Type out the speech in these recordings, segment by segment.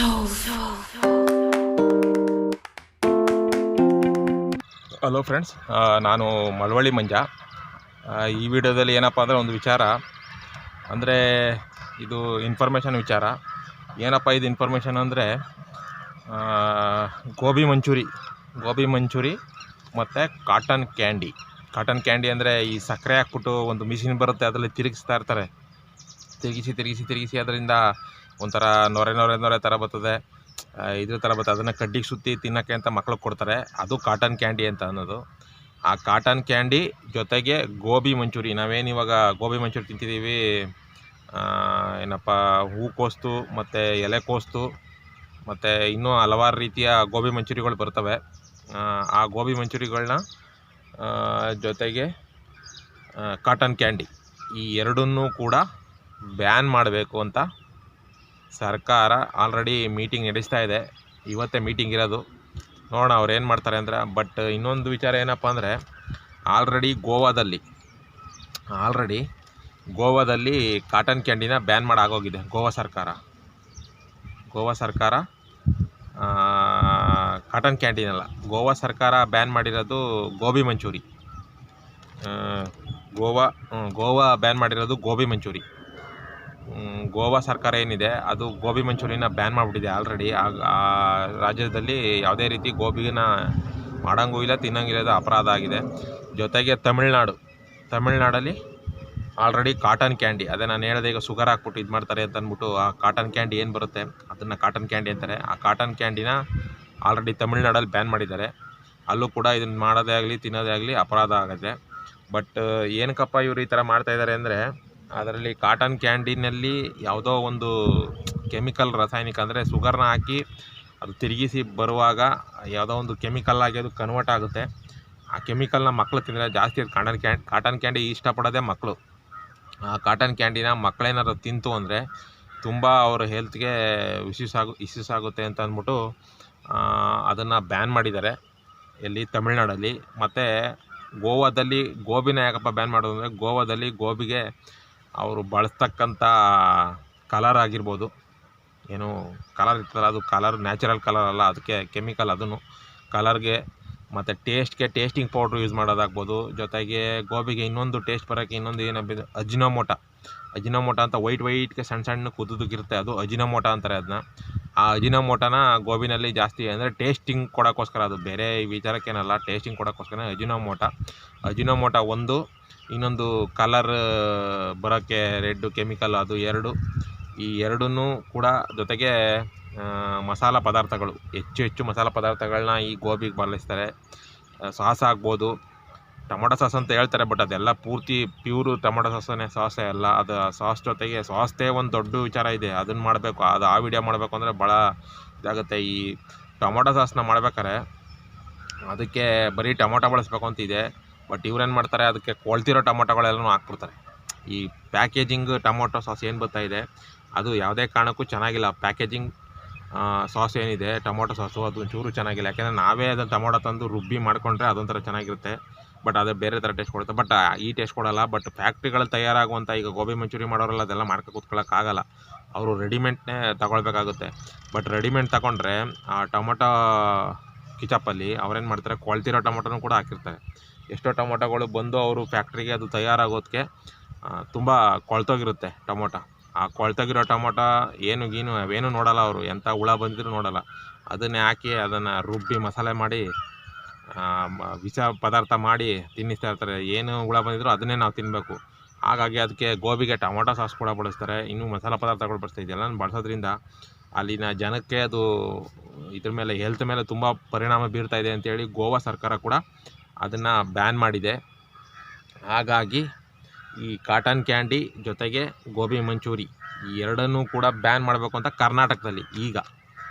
Hello friends, ನಾನು ಮಳವಳ್ಳಿ ಮಂಜ. ಈ ವಿಡಿಯೋದಲ್ಲಿ ಏನಪ್ಪ ಅಂದರೆ ಒಂದು ವಿಚಾರ ಅಂದರೆ ಇದು ಇನ್ಫಾರ್ಮೇಷನ್ ವಿಚಾರ. ಏನಪ್ಪ ಇದು ಇನ್ಫಾರ್ಮೇಷನ್ ಅಂದರೆ ಗೋಬಿ ಮಂಚೂರಿ ಮತ್ತು ಕಾಟನ್ ಕ್ಯಾಂಡಿ ಅಂದರೆ ಈ ಸಕ್ಕರೆ ಹಾಕ್ಬಿಟ್ಟು ಒಂದು ಮಿಷಿನ್ ಬರುತ್ತೆ, ಅದರಲ್ಲಿ ತಿರುಗಿಸ್ತಾ ಇರ್ತಾರೆ. ತಿರುಗಿಸಿ ಅದರಿಂದ ಒಂಥರ ನೊರೆ ಥರ ಬರ್ತದೆ, ಇದ್ರ ಥರ ಬರ್ತದೆ. ಅದನ್ನು ಕಡ್ಡಿಗೆ ಸುತ್ತಿ ತಿನ್ನೋಕ್ಕೆ ಅಂತ ಮಕ್ಳಿಗೆ ಕೊಡ್ತಾರೆ. ಅದು ಕಾಟನ್ ಕ್ಯಾಂಡಿ ಅಂತ ಅನ್ನೋದು. ಆ ಕಾಟನ್ ಕ್ಯಾಂಡಿ ಜೊತೆಗೆ ಗೋಬಿ ಮಂಚೂರಿ, ನಾವೇನಿವಾಗ ಗೋಬಿ ಮಂಚೂರಿ ತಿಂತಿದ್ದೀವಿ, ಏನಪ್ಪ ಹೂಕೋಸು ಮತ್ತು ಎಲೆಕೋಸು ಮತ್ತು ಇನ್ನೂ ಹಲವಾರು ರೀತಿಯ ಗೋಬಿ ಮಂಚೂರಿಗಳು ಬರ್ತವೆ. ಆ ಗೋಬಿ ಮಂಚೂರಿಗಳನ್ನ ಜೊತೆಗೆ ಕಾಟನ್ ಕ್ಯಾಂಡಿ ಈ ಎರಡನ್ನೂ ಕೂಡ ಬ್ಯಾನ್ ಮಾಡಬೇಕು ಅಂತ ಸರ್ಕಾರ ಆಲ್ರೆಡಿ ಮೀಟಿಂಗ್ ನಡೆಸ್ತಾ ಇದೆ. ಇವತ್ತೇ ಮೀಟಿಂಗ್ ಇರೋದು, ನೋಡೋಣ ಅವ್ರು ಏನು ಮಾಡ್ತಾರೆ ಅಂದರೆ. ಬಟ್ ಇನ್ನೊಂದು ವಿಚಾರ ಏನಪ್ಪ ಅಂದರೆ, ಆಲ್ರೆಡಿ ಗೋವಾದಲ್ಲಿ ಕಾಟನ್ ಕ್ಯಾಂಡಿನ ಬ್ಯಾನ್ ಮಾಡಾಗೋಗಿದೆ ಗೋವಾ ಸರ್ಕಾರ. ಕಾಟನ್ ಕ್ಯಾಂಡಿನಲ್ಲ, ಗೋವಾ ಸರ್ಕಾರ ಬ್ಯಾನ್ ಮಾಡಿರೋದು ಗೋಬಿ ಮಂಚೂರಿ. ಗೋವಾ ಬ್ಯಾನ್ ಮಾಡಿರೋದು ಗೋಬಿ ಮಂಚೂರಿ. ಗೋವಾ ಸರ್ಕಾರ ಏನಿದೆ ಅದು ಗೋಬಿ ಮಂಚೂರಿನ ಬ್ಯಾನ್ ಮಾಡಿಬಿಟ್ಟಿದೆ ಆಲ್ರೆಡಿ. ಆ ರಾಜ್ಯದಲ್ಲಿ ಯಾವುದೇ ರೀತಿ ಗೋಬಿನ ಮಾಡೋಂಗೂ ಇಲ್ಲ, ತಿನ್ನೋಂಗಿಲ್ಲ, ಅಪರಾಧ ಆಗಿದೆ. ಜೊತೆಗೆ ತಮಿಳ್ನಾಡಲ್ಲಿ ಆಲ್ರೆಡಿ ಕಾಟನ್ ಕ್ಯಾಂಡಿ, ಅದೇ ನಾನು ಹೇಳಿದೆ ಈಗ ಶುಗರ್ ಹಾಕ್ಬಿಟ್ಟು ಇದು ಮಾಡ್ತಾರೆ ಅಂತ ಅಂದ್ಬಿಟ್ಟು, ಆ ಕಾಟನ್ ಕ್ಯಾಂಡಿ ಏನು ಬರುತ್ತೆ ಅದನ್ನು ಕಾಟನ್ ಕ್ಯಾಂಡಿ ಅಂತಾರೆ. ಆ ಕಾಟನ್ ಕ್ಯಾಂಡಿನ ಆಲ್ರೆಡಿ ತಮಿಳ್ನಾಡಲ್ಲಿ ಬ್ಯಾನ್ ಮಾಡಿದ್ದಾರೆ. ಅಲ್ಲೂ ಕೂಡ ಇದನ್ನು ಮಾಡೋದೇ ಆಗಲಿ ತಿನ್ನೋದೇ ಆಗಲಿ ಅಪರಾಧ ಆಗುತ್ತೆ. ಬಟ್ ಏನಕ್ಕಪ್ಪ ಇವರು ಈ ಥರ ಮಾಡ್ತಾಯಿದ್ದಾರೆ ಅಂದರೆ, ಅದರಲ್ಲಿ ಕಾಟನ್ ಕ್ಯಾಂಡಿನಲ್ಲಿ ಯಾವುದೋ ಒಂದು ಕೆಮಿಕಲ್, ರಾಸಾಯನಿಕ ಅಂದರೆ ಶುಗರ್ನ ಹಾಕಿ ಅದು ತಿರುಗಿಸಿ ಬರುವಾಗ ಯಾವುದೋ ಒಂದು ಕೆಮಿಕಲ್ ಆಗಿ ಅದು ಕನ್ವರ್ಟ್ ಆಗುತ್ತೆ. ಆ ಕೆಮಿಕಲ್ನ ಮಕ್ಕಳು ತಿಂದರೆ ಜಾಸ್ತಿ ಕಾಟನ್ ಕ್ಯಾಂಡಿ ಇಷ್ಟಪಡೋದೇ ಮಕ್ಕಳು. ಆ ಕಾಟನ್ ಕ್ಯಾಂಡಿನ ಮಕ್ಕಳೇನಾದ್ರು ತಿಂತು ಅಂದರೆ ತುಂಬ ಅವ್ರ ಹೆಲ್ತ್ಗೆ ಇಶ್ಯೂಸ್ ಆಗುತ್ತೆ ಅಂತ ಅಂದ್ಬಿಟ್ಟು ಅದನ್ನು ಬ್ಯಾನ್ ಮಾಡಿದ್ದಾರೆ ಎಲ್ಲಿ ತಮಿಳ್ನಾಡಲ್ಲಿ. ಮತ್ತು ಗೋವಾದಲ್ಲಿ ಗೋಬಿನ ಯಾಕಪ್ಪ ಬ್ಯಾನ್ ಮಾಡೋದು ಅಂದರೆ, ಗೋವಾದಲ್ಲಿ ಗೋಬಿಗೆ ಅವರು ಬಳಸ್ತಕ್ಕಂಥ ಕಲರ್ ಆಗಿರ್ಬೋದು, ಏನು ಕಲರ್ ಇರ್ತಲ್ಲ, ಅದು ಕಲರ್ ನ್ಯಾಚುರಲ್ ಕಲರ್ ಅಲ್ಲ, ಅದಕ್ಕೆ ಕೆಮಿಕಲ್, ಅದನ್ನು ಕಲರ್ಗೆ ಮತ್ತು ಟೇಸ್ಟಿಂಗ್ ಪೌಡ್ರ್ ಯೂಸ್ ಮಾಡೋದಾಗ್ಬೋದು. ಜೊತೆಗೆ ಗೋಬಿಗೆ ಇನ್ನೊಂದು ಟೇಸ್ಟ್ ಬರೋಕ್ಕೆ ಇನ್ನೊಂದು ಏನಪ್ಪ, ಅಜಿನೋಮೋಟ ಅಂತ ವೈಟ್ಗೆ ಸಣ್ಣ ಕುದುದಕ್ಕಿರುತ್ತೆ, ಅದು ಅಜಿನೋಮೋಟ ಅಂತಾರೆ ಅದನ್ನ. ಆ ಅಜಿನೋಮೋಟನ ಗೋಬಿನಲ್ಲಿ ಜಾಸ್ತಿ ಅಂದರೆ ಟೇಸ್ಟಿಂಗ್ ಕೊಡೋಕ್ಕೋಸ್ಕರ, ಅದು ಬೇರೆ ವಿಚಾರಕ್ಕೇನಲ್ಲ, ಟೇಸ್ಟಿಂಗ್ ಕೊಡೋಕ್ಕೋಸ್ಕರ ಅಜಿನೋಮೋಟ ಒಂದು, ಇನ್ನೊಂದು ಕಲರ್ ಬರೋಕ್ಕೆ ರೆಡ್ ಕೆಮಿಕಲ್, ಅದು ಈ ಎರಡನ್ನೂ ಕೂಡ. ಜೊತೆಗೆ ಮಸಾಲ ಪದಾರ್ಥಗಳು, ಹೆಚ್ಚು ಮಸಾಲ ಪದಾರ್ಥಗಳನ್ನ ಈ ಗೋಬಿಗೆ ಬಳಸ್ತಾರೆ. ಸಾಸ್ ಆಗ್ಬೋದು, ಟೊಮೊಟೊ ಸಾಸ್ ಅಂತ ಹೇಳ್ತಾರೆ, ಬಟ್ ಅದೆಲ್ಲ ಪೂರ್ತಿ ಪ್ಯೂರು ಟೊಮೊಟೊ ಸಾಸೇ ಅಲ್ಲ. ಅದು ಸಾಸ್ ಜೊತೆಗೆ ಸಾಸ್ದೇ ಒಂದು ದೊಡ್ಡ ವಿಚಾರ ಇದೆ, ಅದನ್ನು ಮಾಡಬೇಕು. ಅದು ಆ ವಿಡಿಯೋ ಮಾಡಬೇಕು ಅಂದರೆ ಭಾಳ ಇದಾಗುತ್ತೆ. ಈ ಟೊಮೊಟೊ ಸಾಸ್ನ ಮಾಡ್ಬೇಕಾರೆ ಅದಕ್ಕೆ ಬರೀ ಟೊಮೊಟೊ ಬಳಸಬೇಕು ಅಂತಿದೆ. ಬಟ್ ಇವ್ರೇನು ಮಾಡ್ತಾರೆ, ಅದಕ್ಕೆ ಕೊಳ್ತಿರೋ ಟೊಮೊಟೊಗಳೆಲ್ಲನೂ ಹಾಕ್ಬಿಡ್ತಾರೆ. ಈ ಪ್ಯಾಕೇಜಿಂಗ್ ಟೊಮೊಟೊ ಸಾಸ್ ಏನು ಬರ್ತಾಯಿದೆ ಅದು ಯಾವುದೇ ಕಾರಣಕ್ಕೂ ಚೆನ್ನಾಗಿಲ್ಲ. ಪ್ಯಾಕೇಜಿಂಗ್ ಸಾಸ್ ಏನಿದೆ ಟೊಮೊಟೊ ಸಾಸು, ಅದು ಒಂಚೂರು ಚೆನ್ನಾಗಿಲ್ಲ. ಯಾಕೆಂದರೆ ನಾವೇ ಅದನ್ನು ಟೊಮೊಟೊ ತಂದು ರುಬ್ಬಿ ಮಾಡಿಕೊಂಡ್ರೆ ಅದೊಂಥರ ಚೆನ್ನಾಗಿರುತ್ತೆ, ಬಟ್ ಅದು ಬೇರೆ ಥರ ಟೇಸ್ಟ್ ಕೊಡುತ್ತೆ. ಬಟ್ ಈ ಟೇಸ್ಟ್ ಕೊಡೋಲ್ಲ. ಬಟ್ ಫ್ಯಾಕ್ಟ್ರಿಗಳಲ್ಲಿ ತಯಾರಾಗುವಂಥ ಈಗ ಗೋಬಿ ಮಂಚೂರಿ ಮಾಡೋರೆಲ್ಲ ಅದೆಲ್ಲ ಮಾಡ್ಕೊ ಕೂತ್ಕೊಳ್ಳೋಕ್ಕಾಗಲ್ಲ, ಅವರು ರೆಡಿಮೇಡ್ನೇ ತಗೊಳ್ಬೇಕಾಗುತ್ತೆ. ಬಟ್ ರೆಡಿಮೇಡ್ ತಗೊಂಡ್ರೆ ಆ ಟೊಮೊಟೊ ಕಿಚಪ್ಪಲ್ಲಿ ಅವ್ರೇನು ಮಾಡ್ತಾರೆ, ಕೊಳ್ತಿರೋ ಟೊಮೊಟೊನೂ ಕೂಡ ಹಾಕಿರ್ತಾರೆ. ಎಷ್ಟೋ ಟೊಮೊಟೊಗಳು ಬಂದು ಅವರು ಫ್ಯಾಕ್ಟ್ರಿಗೆ ಅದು ತಯಾರಾಗೋದಕ್ಕೆ ತುಂಬ ಕೊಳ್ತೋಗಿರುತ್ತೆ ಟೊಮೊಟೊ. ಆ ಕೊಳ್ತೋಗಿರೋ ಟೊಮೊಟೊ ಅವೇನು ನೋಡೋಲ್ಲ ಅವರು, ಎಂಥ ಹುಳ ಬಂದಿದ್ರು ನೋಡೋಲ್ಲ. ಅದನ್ನೇ ಹಾಕಿ ಅದನ್ನು ರುಬ್ಬಿ ಮಸಾಲೆ ಮಾಡಿ ವಿಷ ಪದಾರ್ಥ ಮಾಡಿ ತಿನ್ನಿಸ್ತಾ ಇರ್ತಾರೆ. ಏನು ಹುಳ ಬಂದಿದ್ರು ಅದನ್ನೇ ನಾವು ತಿನ್ನಬೇಕು. ಹಾಗಾಗಿ ಅದಕ್ಕೆ ಗೋಬಿಗೆ ಟೊಮೊಟೊ ಸಾಸ್ ಕೂಡ ಬಳಸ್ತಾರೆ, ಇನ್ನೂ ಮಸಾಲ ಪದಾರ್ಥಗಳು ಬಳಸ್ತಾರೆ. ಇದೆಲ್ಲ ಬಳಸೋದ್ರಿಂದ ಅಲ್ಲಿನ ಜನಕ್ಕೆ ಅದು ಇದ್ರ ಮೇಲೆ ಹೆಲ್ತ್ ಮೇಲೆ ತುಂಬ ಪರಿಣಾಮ ಬೀರ್ತಾ ಇದೆ ಅಂತೇಳಿ ಗೋವಾ ಸರ್ಕಾರ ಕೂಡ ಅದನ್ನು ಬ್ಯಾನ್ ಮಾಡಿದೆ. ಹಾಗಾಗಿ ಈ ಕಾಟನ್ ಕ್ಯಾಂಡಿ ಜೊತೆಗೆ ಗೋಬಿ ಮಂಚೂರಿ ಈ ಎರಡನ್ನೂ ಕೂಡ ಬ್ಯಾನ್ ಮಾಡಬೇಕು ಅಂತ ಕರ್ನಾಟಕದಲ್ಲಿ ಈಗ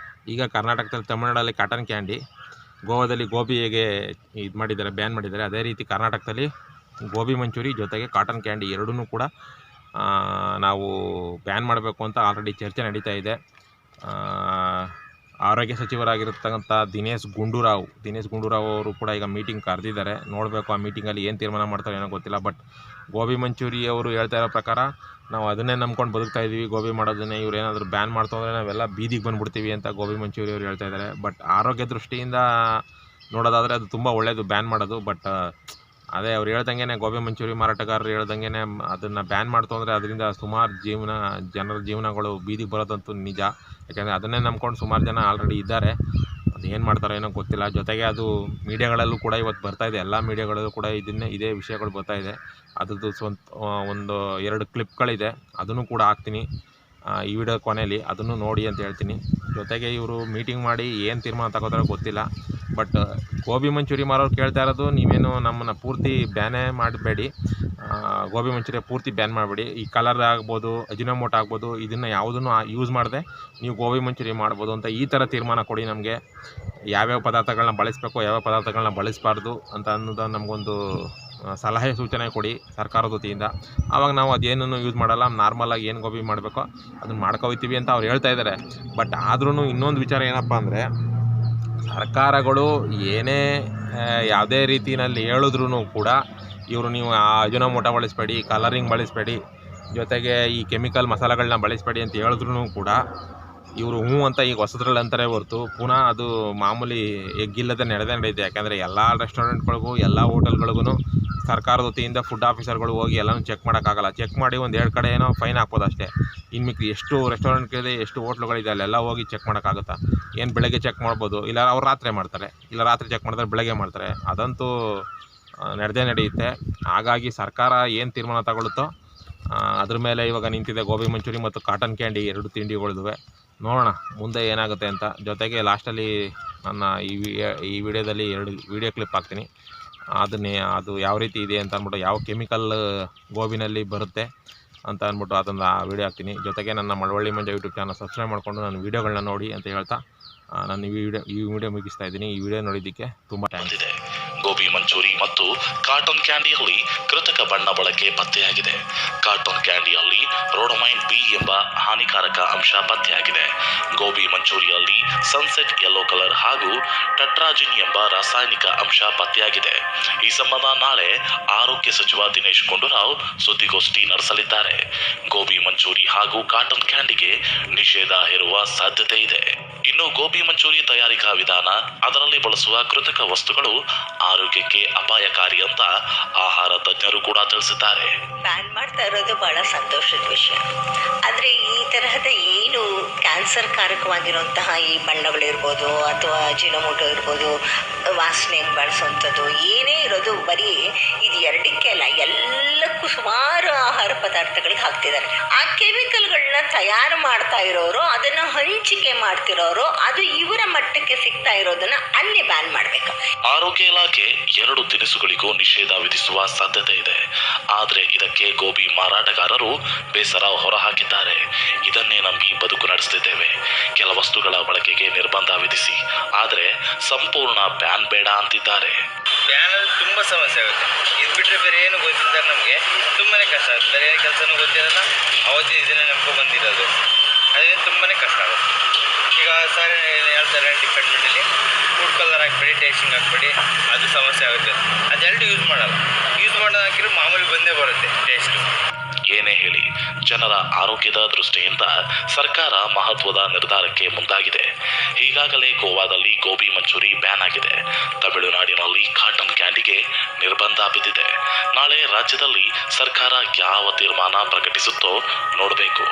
ಕರ್ನಾಟಕದಲ್ಲಿ, ತಮಿಳ್ನಾಡಲ್ಲಿ ಕಾಟನ್ ಕ್ಯಾಂಡಿ, ಗೋವಾದಲ್ಲಿ ಗೋಬಿ ಹೇಗೆ ಇದು ಮಾಡಿದ್ದಾರೆ, ಬ್ಯಾನ್ ಮಾಡಿದ್ದಾರೆ, ಅದೇ ರೀತಿ ಕರ್ನಾಟಕದಲ್ಲಿ ಗೋಬಿ ಮಂಚೂರಿ ಜೊತೆಗೆ ಕಾಟನ್ ಕ್ಯಾಂಡಿ ಎರಡನ್ನೂ ಕೂಡ ನಾವು ಬ್ಯಾನ್ ಮಾಡಬೇಕು ಅಂತ ಆಲ್ರೆಡಿ ಚರ್ಚೆ ನಡೀತಾ ಇದೆ. ಆರೋಗ್ಯ ಸಚಿವರಾಗಿರ್ತಕ್ಕಂಥ ದಿನೇಶ್ ಗುಂಡೂರಾವ್ ಅವರು ಕೂಡ ಈಗ ಮೀಟಿಂಗ್ ಕರೆದಿದ್ದಾರೆ. ನೋಡಬೇಕು ಆ ಮೀಟಿಂಗಲ್ಲಿ ಏನು ತೀರ್ಮಾನ ಮಾಡ್ತಾರೆ ಏನೋ ಗೊತ್ತಿಲ್ಲ. ಬಟ್ ಗೋಬಿ ಮಂಚೂರಿ ಅವರು ಹೇಳ್ತಾ ಇರೋ ಪ್ರಕಾರ ನಾವು ಅದನ್ನೇ ನಂಬ್ಕೊಂಡು ಬದುಕ್ತಾ ಇದ್ದೀವಿ, ಗೋಬಿ ಮಾಡೋದನ್ನೇ. ಇವ್ರು ಏನಾದರೂ ಬ್ಯಾನ್ ಮಾಡ್ತಂದ್ರೆ ನಾವೆಲ್ಲ ಬೀದಿಗೆ ಬಂದುಬಿಡ್ತೀವಿ ಅಂತ ಗೋಬಿ ಮಂಚೂರಿ ಅವರು ಹೇಳ್ತಾ ಇದ್ದಾರೆ. ಬಟ್ ಆರೋಗ್ಯ ದೃಷ್ಟಿಯಿಂದ ನೋಡೋದಾದರೆ ಅದು ತುಂಬ ಒಳ್ಳೆಯದು ಬ್ಯಾನ್ ಮಾಡೋದು. ಬಟ್ ಅದೇ ಅವ್ರು ಹೇಳ್ದಂಗೆ ಗೋಬಿ ಮಂಚೂರಿ ಮಾರಾಟಗಾರರು ಹೇಳ್ದಂಗೆ ಅದನ್ನು ಬ್ಯಾನ್ ಮಾಡ್ತು ಅಂದರೆ ಅದರಿಂದ ಸುಮಾರು ಜನರ ಜೀವನಗಳು ಬೀದಿಗೆ ಬರೋದಂತೂ ನಿಜ. ಯಾಕೆಂದರೆ ಅದನ್ನೇ ನಂಬ್ಕೊಂಡು ಸುಮಾರು ಜನ ಆಲ್ರೆಡಿ ಇದ್ದಾರೆ. ಅದು ಏನು ಮಾಡ್ತಾರೋ ಏನೋ ಗೊತ್ತಿಲ್ಲ. ಜೊತೆಗೆ ಅದು ಮೀಡಿಯಾಗಳಲ್ಲೂ ಕೂಡ ಇವತ್ತು ಬರ್ತಾಯಿದೆ, ಎಲ್ಲ ಮೀಡಿಯಾಗಳಲ್ಲೂ ಕೂಡ ಇದೇ ವಿಷಯಗಳು ಬರ್ತಾಯಿದೆ. ಅದ್ರದ್ದು ಒಂದು 2 ಕ್ಲಿಪ್ಗಳಿದೆ, ಅದನ್ನು ಕೂಡ ಹಾಕ್ತೀನಿ ಈ ವಿಡಿಯೋ ಕೊನೆಯಲ್ಲಿ, ಅದನ್ನು ನೋಡಿ ಅಂತ ಹೇಳ್ತೀನಿ. ಜೊತೆಗೆ ಇವರು ಮೀಟಿಂಗ್ ಮಾಡಿ ಏನು ತೀರ್ಮಾನ ತಗೋತಾರೋ ಗೊತ್ತಿಲ್ಲ. ಬಟ್ ಗೋಬಿ ಮಂಚೂರಿ ಮಾರೋರು ಕೇಳ್ತಾ ಇರೋದು, ನೀವೇನು ನಮ್ಮನ್ನು ಪೂರ್ತಿ ಬ್ಯಾನೇ ಮಾಡಬೇಡಿ, ಗೋಬಿ ಮಂಚೂರಿಯ ಪೂರ್ತಿ ಬ್ಯಾನ್ ಮಾಡಬೇಡಿ. ಈ ಕಲರ್ ಆಗ್ಬೋದು, ಅಜಿನೋಮೋಟೊ ಆಗ್ಬೋದು, ಇದನ್ನು ಯಾವುದನ್ನು ಯೂಸ್ ಮಾಡದೆ ನೀವು ಗೋಬಿ ಮಂಚೂರಿ ಮಾಡ್ಬೋದು ಅಂತ ಈ ಥರ ತೀರ್ಮಾನ ಕೊಡಿ. ನಮಗೆ ಯಾವ್ಯಾವ ಪದಾರ್ಥಗಳನ್ನ ಬಳಸಬೇಕು, ಯಾವ್ಯಾವ ಪದಾರ್ಥಗಳನ್ನ ಬಳಸಬಾರ್ದು ಅಂತ ಅನ್ನೋದು ನಮಗೊಂದು ಸಲಹೆ ಸೂಚನೆ ಕೊಡಿ ಸರ್ಕಾರದ ವತಿಯಿಂದ. ಆವಾಗ ನಾವು ಅದೇನನ್ನು ಯೂಸ್ ಮಾಡಲ್ಲ, ನಾರ್ಮಲಾಗಿ ಏನು ಗೋಬಿ ಮಾಡಬೇಕೋ ಅದನ್ನು ಮಾಡ್ಕೊಳ್ತೀವಿ ಅಂತ ಅವ್ರು ಹೇಳ್ತಾ ಇದ್ದಾರೆ. ಬಟ್ ಆದ್ರೂ ಇನ್ನೊಂದು ವಿಚಾರ ಏನಪ್ಪ ಅಂದರೆ, ಸರ್ಕಾರಗಳು ಏನೇ ಯಾವುದೇ ರೀತಿಯಲ್ಲಿ ಹೇಳಿದ್ರೂ ಕೂಡ ಇವರು ನೀವು ಅಜಿನೋಮೋಟೊ ಬಳಸಬೇಡಿ, ಕಲರಿಂಗ್ ಬಳಸಬೇಡಿ, ಜೊತೆಗೆ ಈ ಕೆಮಿಕಲ್ ಮಸಾಲೆಗಳನ್ನ ಬಳಸಬೇಡಿ ಅಂತ ಹೇಳಿದ್ರೂ ಕೂಡ ಇವರು ಅಂತ ಈಗ ಹೊಸದ್ರಲ್ಲಿ ಅಂತಾರೆ ಹೊರತು ಪುನಃ ಅದು ಮಾಮೂಲಿ ಎಗ್ಗಿಲ್ಲದೆ ನಡೆಯುತ್ತೆ. ಯಾಕೆಂದರೆ ಎಲ್ಲ ರೆಸ್ಟೋರೆಂಟ್ಗಳಿಗೂ ಎಲ್ಲ ಹೋಟೆಲ್ಗಳಿಗೂ ಸರ್ಕಾರದ ವತಿಯಿಂದ ಫುಡ್ ಆಫೀಸರ್ಗಳು ಹೋಗಿ ಎಲ್ಲನೂ ಚೆಕ್ ಮಾಡೋಕ್ಕಾಗಲ್ಲ. ಚೆಕ್ ಮಾಡಿ 1-2 ಕಡೆ ಏನೋ ಫೈನ್ ಹಾಕ್ಬೋದು ಅಷ್ಟೇ. ಇನ್ನು ಎಷ್ಟು ರೆಸ್ಟೋರೆಂಟ್ಗಳಿದೆ, ಎಷ್ಟು ಹೋಟ್ಲುಗಳಿದೆ, ಅಲ್ಲೆಲ್ಲ ಹೋಗಿ ಚೆಕ್ ಮಾಡೋಕ್ಕಾಗುತ್ತಾ? ಏನು ಬೆಳಗ್ಗೆ ಚೆಕ್ ಮಾಡ್ಬೋದು, ಇಲ್ಲ ಅವ್ರು ರಾತ್ರಿ ಮಾಡ್ತಾರೆ, ಇಲ್ಲ ರಾತ್ರಿ ಚೆಕ್ ಮಾಡ್ತಾರೆ, ಬೆಳಗ್ಗೆ ಮಾಡ್ತಾರೆ. ಅದಂತೂ ನಡೆಯುತ್ತೆ. ಹಾಗಾಗಿ ಸರ್ಕಾರ ಏನು ತೀರ್ಮಾನ ತಗೊಳ್ಳುತ್ತೋ ಅದ್ರ ಮೇಲೆ ಇವಾಗ ನಿಂತಿದೆ ಗೋಬಿ ಮಂಚೂರಿ ಮತ್ತು ಕಾಟನ್ ಕ್ಯಾಂಡಿ 2 ತಿಂಡಿಗಳಿವೆ. ನೋಡೋಣ ಮುಂದೆ ಏನಾಗುತ್ತೆ ಅಂತ. ಜೊತೆಗೆ ಲಾಸ್ಟಲ್ಲಿ ನನ್ನ ಈ ವಿಡಿಯೋದಲ್ಲಿ 2 ವಿಡಿಯೋ ಕ್ಲಿಪ್ ಹಾಕ್ತೀನಿ. ಅದು ಯಾವ ರೀತಿ ಇದೆ ಅಂತ ಅಂದ್ಬಿಟ್ಟು, ಯಾವ ಕೆಮಿಕಲ್ ಗೋಬಿನಲ್ಲಿ ಬರುತ್ತೆ ಅಂತ ಅಂದ್ಬಿಟ್ಟು ಅದನ್ನು ವಿಡಿಯೋ ಹಾಕ್ತೀನಿ. ಜೊತೆಗೆ ನನ್ನ ಮಳವಳ್ಳಿ ಮಂಜ ಯೂಟ್ಯೂಬ್ ಚಾನಲ್ ಸಬ್ಸ್ಕ್ರೈಬ್ ಮಾಡಿಕೊಂಡು ನನ್ನ ವೀಡಿಯೋಗಳನ್ನ ನೋಡಿ ಅಂತ ಹೇಳ್ತಾ ನಾನು ಈ ವಿಡಿಯೋ ಮುಗಿಸ್ತಾ ಇದ್ದೀನಿ. ಈ ವಿಡಿಯೋ ನೋಡಿದ್ದಕ್ಕೆ ತುಂಬ ಥ್ಯಾಂಕ್ಸ್. ಗೋಬಿ ಮಂಚೂರಿ ಮತ್ತು ಕಾಟನ್ ಕ್ಯಾಂಡಿಯಲ್ಲಿ ಕೃತಕ ಬಣ್ಣ ಬಳಕೆ ಪತ್ತೆಯಾಗಿದೆ. ಕಾಟನ್ ಕ್ಯಾಂಡಿಯಲ್ಲಿ ರೋಡಮೈನ್ ಬಿ ಎಂಬ ಹಾನಿಕಾರಕ ಅಂಶ ಪತ್ತೆಯಾಗಿದೆ. ಗೋಬಿ ಮಂಚೂರಿಯಲ್ಲಿ ಸನ್ಸೆಟ್ ಯೆಲ್ಲೋ ಕಲರ್ ಹಾಗೂ ಟಟ್ರಾಜಿನ್ ಎಂಬ ರಾಸಾಯನಿಕ ಅಂಶ ಪತ್ತೆಯಾಗಿದೆ. ಈ ಸಂಬಂಧ ನಾಳೆ ಆರೋಗ್ಯ ಸಚಿವ ದಿನೇಶ್ ಗುಂಡೂರಾವ್ ಸುದ್ದಿಗೋಷ್ಠಿ ನಡೆಸಲಿದ್ದಾರೆ. ಗೋಬಿ ಮಂಚೂರಿ ಹಾಗೂ ಕಾಟನ್ ಕ್ಯಾಂಡಿಗೆ ನಿಷೇಧ ಹೇರುವ ಸಾಧ್ಯತೆ ಇದೆ. ಇನ್ನು ಗೋಬಿ ಮಂಚೂರಿ ತಯಾರಿಕಾ ವಿಧಾನ, ಅದರಲ್ಲಿ ಬಳಸುವ ಕೃತಕ ವಸ್ತುಗಳು ಆರೋಗ್ಯಕ್ಕೆ ಅಪಾಯಕಾರಿ ಅಂತ ಆಹಾರ ತಜ್ಞರು ಕೂಡ ತಿಳಿಸಿದ್ದಾರೆ. ಬ್ಯಾನ್ ಮಾಡ್ತಾ ಇರೋದು ಬಹಳ ಸಂತೋಷದ ವಿಷಯ. ಆದರೆ ಈ ತರಹದ ಏನು ಕ್ಯಾನ್ಸರ್ ಕಾರಕವಾಗಿರುವಂತಹ ಈ ಬಣ್ಣಗಳಿರ್ಬೋದು ಅಥವಾ ಅಜಿನೋಮೋಟೊ ಇರ್ಬೋದು, ವಾಸನೆಗೆ ಬಳಸುವಂಥದ್ದು ಏನೇ ಇರೋದು, ಬರೀ ಇದು 2ಕ್ಕೆ ಅಲ್ಲ, ಎಲ್ಲಕ್ಕೂ ಸುಮಾರು ಆಹಾರ ಪದಾರ್ಥಗಳಿಗೆ ಹಾಕ್ತಿದ್ದಾರೆ. ಆ ಕೆಮಿಕಲ್ಗಳನ್ನ ತಯಾರು ಮಾಡ್ತಾ ಇರೋರು, ಅದನ್ನು ಹಂಚಿಕೆ ಮಾಡ್ತಿರೋರು, ಅದು ಇವರ ಮಟ್ಟಕ್ಕೆ ಸಿಗ್ತಾ ಇರೋದನ್ನ ಅಲ್ಲಿ ಬ್ಯಾನ್ ಮಾಡಬೇಕು. ಆರೋಗ್ಯ ಇಲಾಖೆ 2 ತಿನಿಸುಗಳಿಗೂ ನಿಷೇಧ ವಿಧಿಸುವ ಸಾಧ್ಯತೆ ಇದೆ. ಆದರೆ ಇದಕ್ಕೆ ಗೋಬಿ ಮಾರಾಟಗಾರರು ಬೇಸರ ಹೊರಹಾಕಿದ್ದಾರೆ. ಇದನ್ನೇ ನಂಬಿ ಬದುಕು ನಡೆಸುತ್ತಿದ್ದೇವೆ. ಕೆಲ ವಸ್ತುಗಳ ಬಳಕೆಗೆ ನಿರ್ಬಂಧ ವಿಧಿಸಿ, ಆದರೆ ಸಂಪೂರ್ಣ ಬ್ಯಾನ್ ಬೇಡ ಅಂತಿದ್ದಾರೆ. ಬ್ಯಾನ್ ಅಲ್ಲಿ ತುಂಬಾ ಸಮಸ್ಯೆ ಆಗುತ್ತೆ. ಇದು ಬಿಟ್ಟರೆ ಬೇರೆ ಏನು ಗೊತ್ತಿಲ್ಲ ನಮಗೆ, ತುಂಬಾನೇ ಕಷ್ಟ ಆಗುತ್ತೆ. ಬೇರೆ ಏನು ಕೆಲಸನೂ ಗೊತ್ತಿರಲ್ಲ, ಅವತ್ತು ಇದನ್ನೇ ನಂಬ್ಕೊಂಡು ಬಂದಿರೋದು, ಅದೇನು ತುಂಬಾನೇ ಕಷ್ಟ ಆಗುತ್ತೆ. ಈಗ ಸರ್ ಹೇಳ್ತಾರೆ ಡಿಪಾರ್ಟ್ಮೆಂಟಲ್ಲಿ ಫುಡ್ ಕಲರ್ ಹಾಕ್ಬೇಡಿ, ಟೇಸ್ಟಿಂಗ್ ಹಾಕ್ಬೇಡಿ, ಅದು ಸಮಸ್ಯೆ ಆಗುತ್ತೆ. ಅದೆರಡು ಯೂಸ್ ಮಾಡೋದು ಹಾಕಿದ್ರೆ ಮಾಮೂಲಿ ಬಂದೇ ಬರುತ್ತೆ ಟೇಸ್ಟು. ಏನೇ ಹೇಳಿ, ಜನರ ಆರೋಗ್ಯದ ದೃಷ್ಟಿಯಿಂದ ಸರ್ಕಾರ ಮಹತ್ವದ ನಿರ್ಧಾರಕ್ಕೆ ಮುಂದಾಗಿದೆ. ಈಗಾಗಲೇ ಗೋವಾದಲ್ಲಿ ಗೋಬಿ ಮಂಚೂರಿ ಬ್ಯಾನ್ ಆಗಿದೆ. ತಮಿಳುನಾಡಿನಲ್ಲಿ ಕಾಟನ್ ಕ್ಯಾಂಡಿಗೆ ನಿರ್ಬಂಧ ಬಿದ್ದಿದೆ. ನಾಳೆ ರಾಜ್ಯದಲ್ಲಿ ಸರ್ಕಾರ ಯಾವ ತೀರ್ಮಾನ ಪ್ರಕಟಿಸುತ್ತೋ ನೋಡಬೇಕು.